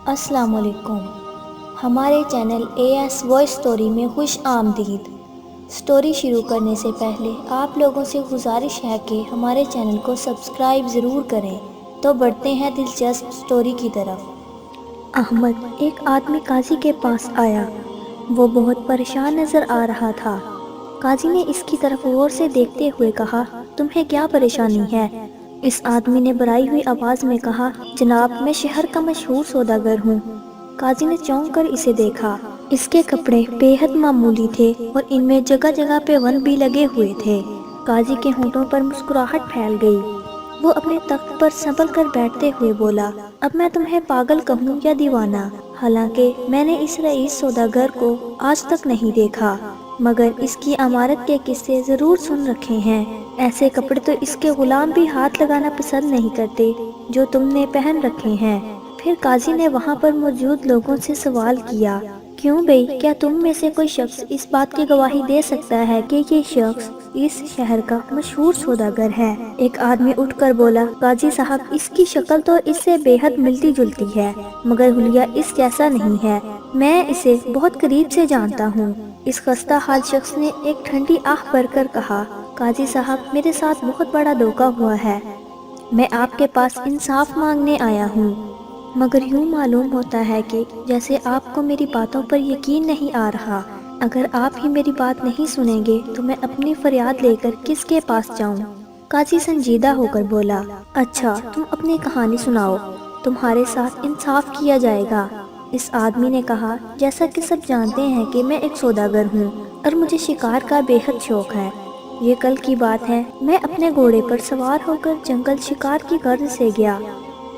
السلام علیکم۔ ہمارے چینل AS وائس سٹوری میں خوش آمدید۔ سٹوری شروع کرنے سے پہلے آپ لوگوں سے گزارش ہے کہ ہمارے چینل کو سبسکرائب ضرور کریں۔ تو بڑھتے ہیں دلچسپ سٹوری کی طرف۔ احمد ایک آدمی قاضی کے پاس آیا۔ وہ بہت پریشان نظر آ رہا تھا۔ قاضی نے اس کی طرف غور سے دیکھتے ہوئے کہا، تمہیں کیا پریشانی ہے؟ اس آدمی نے بھرائی ہوئی آواز میں کہا، جناب میں شہر کا مشہور سوداگر ہوں۔ قاضی نے چونک کر اسے دیکھا۔ اس کے کپڑے بے حد معمولی تھے اور ان میں جگہ جگہ پہ ون بھی لگے ہوئے تھے۔ قاضی کے ہونٹوں پر مسکراہٹ پھیل گئی۔ وہ اپنے تخت پر سنبھل کر بیٹھتے ہوئے بولا، اب میں تمہیں پاگل کہوں یا دیوانہ؟ حالانکہ میں نے اس رئیس سوداگر کو آج تک نہیں دیکھا، مگر اس کی عمارت کے قصے ضرور سن رکھے ہیں۔ ایسے کپڑے تو اس کے غلام بھی ہاتھ لگانا پسند نہیں کرتے جو تم نے پہن رکھے ہیں۔ پھر قاضی نے وہاں پر موجود لوگوں سے سوال کیا، کیوں بھئی، کیا تم میں سے کوئی شخص اس بات کی گواہی دے سکتا ہے کہ یہ شخص اس شہر کا مشہور سوداگر ہے؟ ایک آدمی اٹھ کر بولا، قاضی صاحب اس کی شکل تو اس سے بے حد ملتی جلتی ہے، مگر حلیہ اس جیسا نہیں ہے۔ میں اسے بہت قریب سے جانتا ہوں۔ اس خستہ حال شخص نے ایک ٹھنڈی آہ بھر کر کہا، قاضی صاحب میرے ساتھ بہت بڑا دھوکہ ہوا ہے۔ میں آپ کے پاس انصاف مانگنے آیا ہوں، مگر یوں معلوم ہوتا ہے کہ جیسے آپ کو میری باتوں پر یقین نہیں آ رہا۔ اگر آپ ہی میری بات نہیں سنیں گے تو میں اپنی فریاد لے کر کس کے پاس جاؤں؟ قاضی سنجیدہ ہو کر بولا، اچھا تم اپنی کہانی سناؤ، تمہارے ساتھ انصاف کیا جائے گا۔ اس آدمی نے کہا، جیسا کہ سب جانتے ہیں کہ میں ایک سوداگر ہوں اور مجھے شکار کا بے حد شوق ہے۔ یہ کل کی بات ہے، میں اپنے گھوڑے پر سوار ہو کر جنگل شکار کی غرض سے گیا۔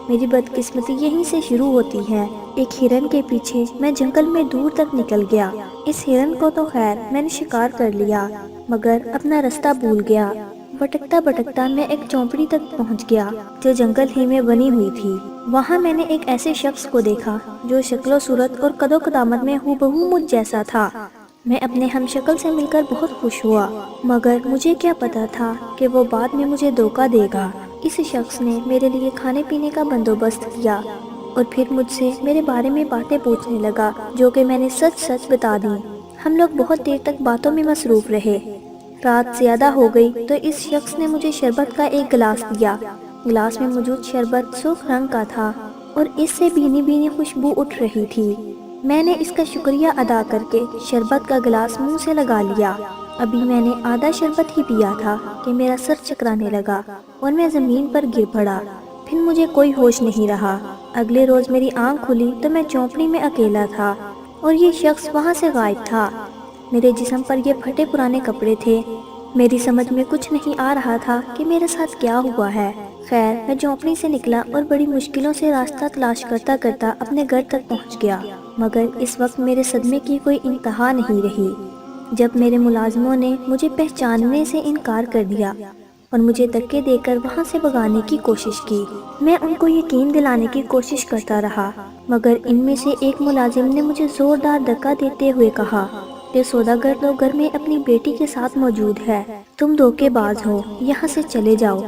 میری بدقسمتی یہیں سے شروع ہوتی ہے۔ ایک ہرن کے پیچھے میں جنگل میں دور تک نکل گیا۔ اس ہرن کو تو خیر میں نے شکار کر لیا، مگر اپنا رستہ بھول گیا۔ بھٹکتا بھٹکتا میں ایک چوپڑی تک پہنچ گیا جو جنگل ہی میں بنی ہوئی تھی۔ وہاں میں نے ایک ایسے شخص کو دیکھا جو شکل و صورت اور قد و قامت میں ہو مجھ جیسا تھا۔ میں اپنے ہم شکل سے مل کر بہت خوش ہوا، مگر مجھے کیا پتا تھا کہ وہ بعد میں مجھے دھوکہ دے گا۔ اس شخص نے میرے لیے کھانے پینے کا بندوبست کیا اور پھر مجھ سے میرے بارے میں باتیں پوچھنے لگا جو کہ میں نے سچ سچ بتا دی۔ ہم لوگ بہت دیر تک باتوں میں مصروف رہے۔ رات زیادہ ہو گئی تو اس شخص نے مجھے شربت کا ایک گلاس دیا۔ گلاس میں موجود شربت سرخ رنگ کا تھا اور اس سے بھینی بھینی خوشبو اٹھ رہی تھی۔ میں نے اس کا شکریہ ادا کر کے شربت کا گلاس منہ سے لگا لیا۔ ابھی میں نے آدھا شربت ہی پیا تھا کہ میرا سر چکرانے لگا اور میں زمین پر گر پڑا۔ پھر مجھے کوئی ہوش نہیں رہا۔ اگلے روز میری آنکھ کھلی تو میں چوپڑی میں اکیلا تھا اور یہ شخص وہاں سے غائب تھا۔ میرے جسم پر یہ پھٹے پرانے کپڑے تھے۔ میری سمجھ میں کچھ نہیں آ رہا تھا کہ میرے ساتھ کیا ہوا ہے۔ خیر میں جھونپڑی سے نکلا اور بڑی مشکلوں سے راستہ تلاش کرتا کرتا اپنے گھر تک پہنچ گیا، مگر اس وقت میرے صدمے کی کوئی انتہا نہیں رہی جب میرے ملازموں نے مجھے پہچاننے سے انکار کر دیا اور مجھے دھکے دے کر وہاں سے بھگانے کی کوشش کی۔ میں ان کو یقین دلانے کی کوشش کرتا رہا، مگر ان میں سے ایک ملازم نے مجھے زوردار دھکا دیتے ہوئے کہا، یہ سوداگر تو گھر میں اپنی بیٹی کے ساتھ موجود ہے، تم دھوکے باز ہو، یہاں سے چلے جاؤ،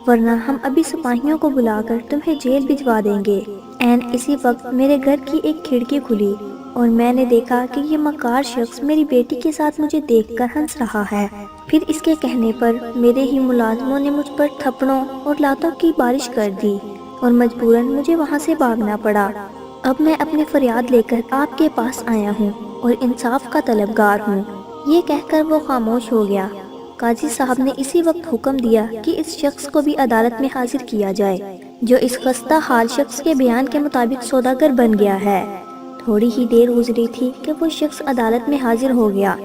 ورنہ ہم ابھی سپاہیوں کو بلا کر تمہیں جیل بھجوا دیں گے۔ عین اسی وقت میرے گھر کی ایک کھڑکی کھلی اور میں نے دیکھا کہ یہ مکار شخص میری بیٹی کے ساتھ مجھے دیکھ کر ہنس رہا ہے۔ پھر اس کے کہنے پر میرے ہی ملازموں نے مجھ پر تھپڑوں اور لاتوں کی بارش کر دی اور مجبوراً مجھے وہاں سے بھاگنا پڑا۔ اب میں اپنی فریاد لے کر آپ کے پاس آیا ہوں اور انصاف کا طلبگار ہوں۔ یہ کہہ کر وہ خاموش ہو گیا۔ قاضی صاحب نے اسی وقت حکم دیا کہ اس شخص کو بھی عدالت میں حاضر کیا جائے جو اس خستہ حال شخص کے بیان کے مطابق سوداگر بن گیا ہے۔ تھوڑی ہی دیر گزری تھی کہ وہ شخص عدالت میں حاضر ہو گیا۔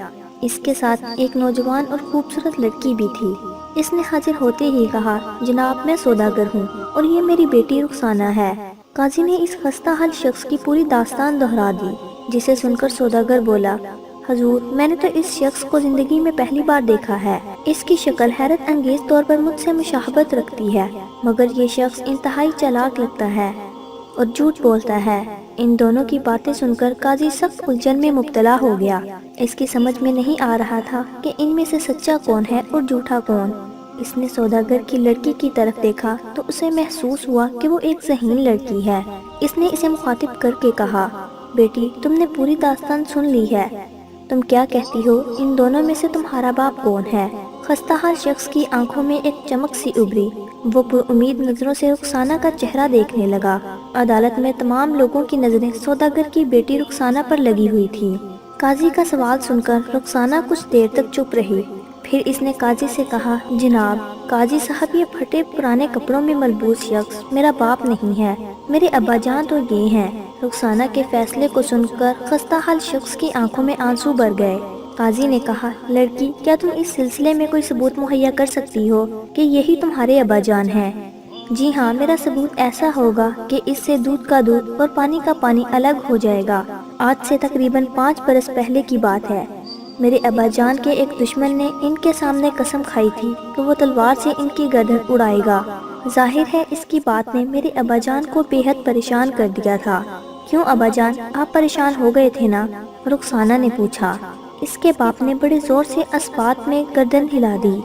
اس کے ساتھ ایک نوجوان اور خوبصورت لڑکی بھی تھی۔ اس نے حاضر ہوتے ہی کہا، جناب میں سوداگر ہوں اور یہ میری بیٹی رخسانہ ہے۔ قاضی نے اس خستہ حال شخص کی پوری داستان دہرا دی، جسے سن کر سوداگر بولا، حضور میں نے تو اس شخص کو زندگی میں پہلی بار دیکھا ہے۔ اس کی شکل حیرت انگیز طور پر مجھ سے مشابہت رکھتی ہے، مگر یہ شخص انتہائی چالاک لگتا ہے اور جھوٹ بولتا ہے۔ ان دونوں کی باتیں سن کر قاضی سخت الجھن میں مبتلا ہو گیا۔ اس کی سمجھ میں نہیں آ رہا تھا کہ ان میں سے سچا کون ہے اور جھوٹا کون۔ اس نے سوداگر کی لڑکی کی طرف دیکھا تو اسے محسوس ہوا کہ وہ ایک ذہین لڑکی ہے۔ اس نے اسے مخاطب کر کے کہا، بیٹی تم نے پوری داستان سن لی ہے، تم کیا کہتی ہو، ان دونوں میں سے تمہارا باپ کون ہے؟ خستہ حال شخص کی آنکھوں میں ایک چمک سی ابھری، وہ پر امید نظروں سے رخسانہ کا چہرہ دیکھنے لگا۔ عدالت میں تمام لوگوں کی نظریں سوداگر کی بیٹی رخسانہ پر لگی ہوئی تھی۔ قاضی کا سوال سن کر رخسانہ کچھ دیر تک چپ رہی، پھر اس نے قاضی سے کہا، جناب قاضی صاحب، یہ پھٹے پرانے کپڑوں میں ملبوس شخص میرا باپ نہیں ہے، میرے ابا جان تو یہ ہیں۔ رخسانہ کے فیصلے کو سن کر خستہ حال شخص کی آنکھوں میں آنسو بھر گئے۔ قاضی نے کہا، لڑکی کیا تم اس سلسلے میں کوئی ثبوت مہیا کر سکتی ہو کہ یہی تمہارے ابا جان ہیں؟ جی ہاں، میرا ثبوت ایسا ہوگا کہ اس سے دودھ کا دودھ اور پانی کا پانی الگ ہو جائے گا۔ آج سے تقریباً 5 برس پہلے کی بات ہے، میرے ابا جان کے ایک دشمن نے ان کے سامنے قسم کھائی تھی کہ وہ تلوار سے ان کی گردن اڑائے گا۔ ظاہر ہے اس کی بات نے میرے ابا جان کو بے حد پریشان کر دیا تھا۔ کیوں ابا جان، آپ پریشان ہو گئے تھے نا؟ رخسانہ نے پوچھا۔ اس کے باپ نے بڑے زور سے اسبات میں گردن ہلا دی۔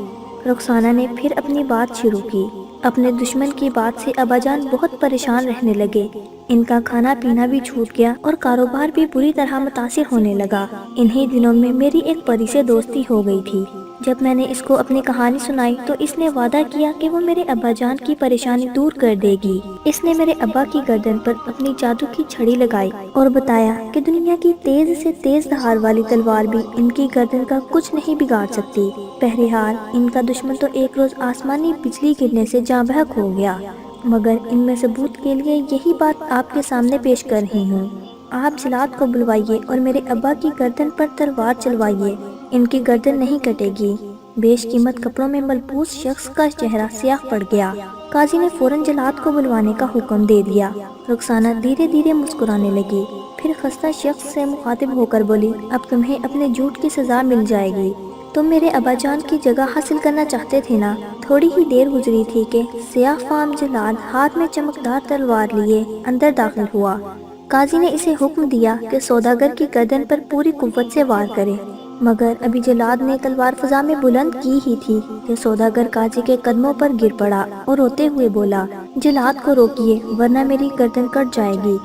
رخسانہ نے پھر اپنی بات شروع کی۔ اپنے دشمن کی بات سے ابا جان بہت پریشان رہنے لگے، ان کا کھانا پینا بھی چھوٹ گیا اور کاروبار بھی بری طرح متاثر ہونے لگا۔ انہی دنوں میں میری ایک پری سے دوستی ہو گئی تھی۔ جب میں نے اس کو اپنی کہانی سنائی تو اس نے وعدہ کیا کہ وہ میرے ابا جان کی پریشانی دور کر دے گی۔ اس نے میرے ابا کی گردن پر اپنی جادو کی چھڑی لگائی اور بتایا کہ دنیا کی تیز سے تیز دھار والی تلوار بھی ان کی گردن کا کچھ نہیں بگاڑ سکتی۔ بہرحال ان کا دشمن تو ایک روز آسمانی بجلی گرنے سے جاں بحق ہو گیا، مگر ان میں ثبوت کے لیے یہی بات آپ کے سامنے پیش کر رہی ہوں۔ آپ جلاد کو بلوائیے اور میرے ابا کی گردن پر تلوار چلوائیے، ان کی گردن نہیں کٹے گی۔ بیش قیمت کپڑوں میں ملبوس شخص کا چہرہ سیاہ پڑ گیا۔ قاضی نے فوراً جلاد کو بلوانے کا حکم دے دیا۔ رخسانہ دھیرے دھیرے مسکرانے لگی، پھر خستہ شخص سے مخاطب ہو کر بولی، اب تمہیں اپنے جھوٹ کی سزا مل جائے گی۔ تم میرے ابا جان کی جگہ حاصل کرنا چاہتے تھے نا؟ تھوڑی ہی دیر گزری تھی کہ سیاہ فام جلاد ہاتھ میں چمکدار تلوار لیے اندر داخل ہوا۔ قاضی نے اسے حکم دیا کہ سوداگر کی گردن پر پوری قوت سے وار کرے، مگر ابھی جلاد نے تلوار فضا میں بلند کی ہی تھی کہ سوداگر قاضی کے قدموں پر گر پڑا اور روتے ہوئے بولا، جلاد کو روکیے ورنہ میری گردن کٹ جائے گی۔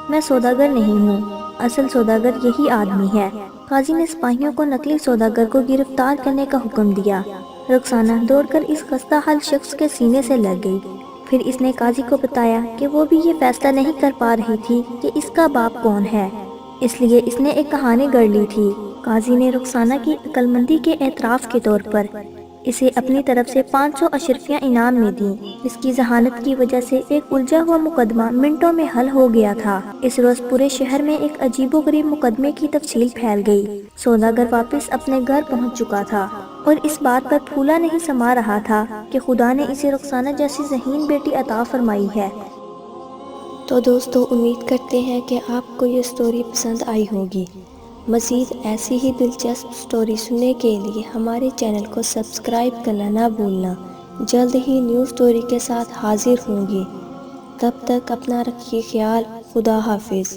میں سوداگر نہیں ہوں، اصل سوداگر یہی آدمی ہے۔ قاضی نے سپاہیوں کو نقلی سوداگر کو گرفتار کرنے کا حکم دیا۔ رخسانہ دوڑ کر اس خستہ حال شخص کے سینے سے لگ گئی، پھر اس نے قاضی کو بتایا کہ وہ بھی یہ فیصلہ نہیں کر پا رہی تھی کہ اس کا باپ کون ہے، اس لیے اس نے ایک کہانی گڑھ لی تھی۔ قاضی نے رخسانہ کی عقل مندی کے اعتراف کے طور پر اسے اپنی طرف سے 500 اشرفیاں انعام میں دیں۔ اس کی ذہانت کی وجہ سے ایک الجھا ہوا مقدمہ منٹوں میں حل ہو گیا تھا۔ اس روز پورے شہر میں ایک عجیب و غریب مقدمے کی تفصیل پھیل گئی۔ سوداگر واپس اپنے گھر پہنچ چکا تھا اور اس بات پر پھولا نہیں سما رہا تھا کہ خدا نے اسے رخسانہ جیسی ذہین بیٹی عطا فرمائی ہے۔ تو دوستو، امید کرتے ہیں کہ آپ کو یہ سٹوری پسند آئی ہوگی۔ مزید ایسی ہی دلچسپ سٹوری سننے کے لیے ہمارے چینل کو سبسکرائب کرنا نہ بھولنا۔ جلد ہی نیو سٹوری کے ساتھ حاضر ہوں گی، تب تک اپنا رکھیے خیال۔ خدا حافظ۔